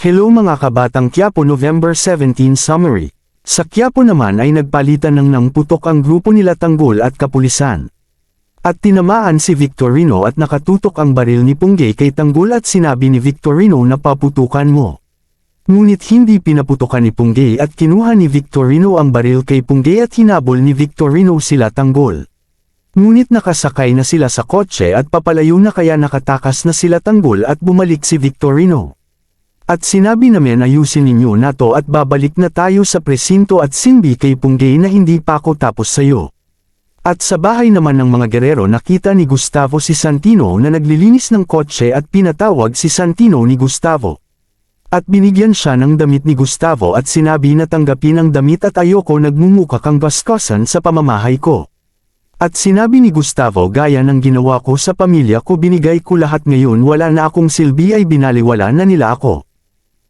Hello mga kabatang Quiapo November 17 Summary. Sa Quiapo naman ay nagpalitan ng putok ang grupo nila Tanggol at Kapulisan. At tinamaan si Victorino at nakatutok ang baril ni Punggay kay Tanggol at sinabi ni Victorino na paputukan mo. Ngunit hindi pinaputukan ni Punggay at kinuha ni Victorino ang baril kay Punggay at hinabol ni Victorino sila Tanggol. Ngunit nakasakay na sila sa kotse at papalayo na kaya nakatakas na sila Tanggol at bumalik si Victorino. At sinabi namin ayusin ninyo na to at babalik na tayo sa presinto at sinbi kay Punggay na hindi pa ako tapos sayo. At sa bahay naman ng mga gerero nakita ni Gustavo si Santino na naglilinis ng kotse at pinatawag si Santino ni Gustavo. At binigyan siya ng damit ni Gustavo at sinabi na tanggapin ang damit at ayoko nagmumuka kang baskosan sa pamamahay ko. At sinabi ni Gustavo gaya ng ginawa ko sa pamilya ko binigay ko lahat ngayon wala na akong silbi ay binaliwala na nila ako.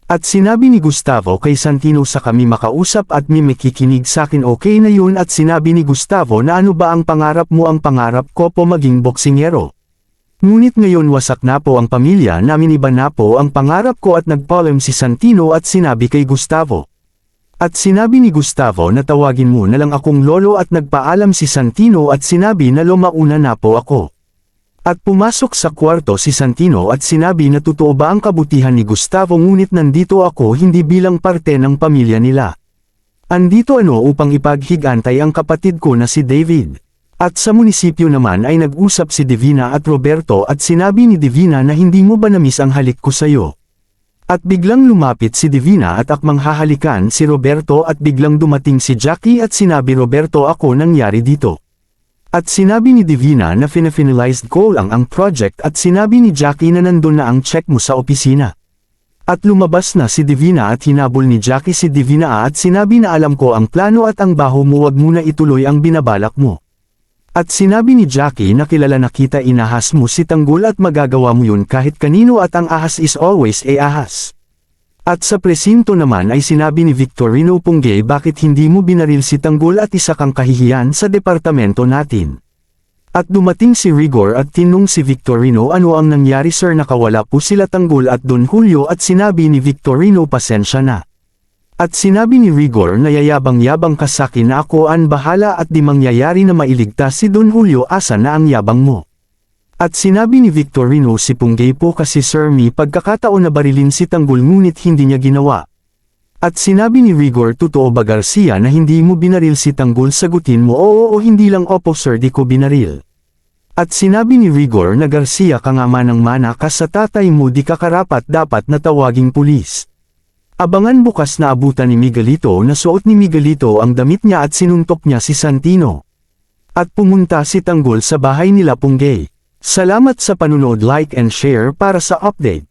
At sinabi ni Gustavo kay Santino sa kami makausap at may makikinig sakin okay na yun at sinabi ni Gustavo na ano ba ang pangarap mo ang pangarap ko po maging boksingero. Ngunit ngayon wasak na po ang pamilya namin iba na po ang pangarap ko at nagpaalam si Santino at sinabi kay Gustavo. At sinabi ni Gustavo na tawagin mo na lang akong lolo at nagpaalam si Santino at sinabi na lumauna na po ako. At pumasok sa kwarto si Santino at sinabi na totoo ba ang kabutihan ni Gustavo ngunit nandito ako hindi bilang parte ng pamilya nila. Andito upang ipaghigantay ang kapatid ko na si David. At sa munisipyo naman ay nag-usap si Divina at Roberto at sinabi ni Divina na hindi mo ba namiss ang halik ko sayo. At biglang lumapit si Divina at akmang hahalikan si Roberto at biglang dumating si Jackie at sinabi Roberto ako nangyari dito. At sinabi ni Divina na finalized ko lang ang project at sinabi ni Jackie na nandun na ang check mo sa opisina. At lumabas na si Divina at hinabol ni Jackie si Divina at sinabi na alam ko ang plano at ang baho mo wag mo na ituloy ang binabalak mo. At sinabi ni Jackie na kilala na kita inahas mo si Tanggol at magagawa mo yun kahit kanino at ang ahas is always a ahas. At sa presinto naman ay sinabi ni Victorino Punggay bakit hindi mo binaril si Tanggol at isa kang kahihiyan sa departamento natin. At dumating si Rigor at tinong si Victorino ano ang nangyari sir nakawala po sila Tanggol at Don Julio at sinabi ni Victorino pasensya na. At sinabi ni Rigor na yayabang-yabang ka sakin na ako ang bahala at di mangyayari na mailigtas si Don Julio asa na ang yabang mo. At sinabi ni Victorino si Punggay po kasi sir may pagkakataon na barilin si Tanggol ngunit hindi niya ginawa. At sinabi ni Rigor totoo ba Garcia na hindi mo binaril si Tanggol sagutin mo oo o hindi lang opo sir di ko binaril. At sinabi ni Rigor na Garcia ka nga manang-mana ka sa tatay mo di ka karapat dapat na tawaging pulis. Abangan bukas na abutan ni Miguelito na suot ni Miguelito ang damit niya at sinuntok niya si Santino. At pumunta si Tanggol sa bahay nila Punggay. Salamat sa panunood like and share para sa update.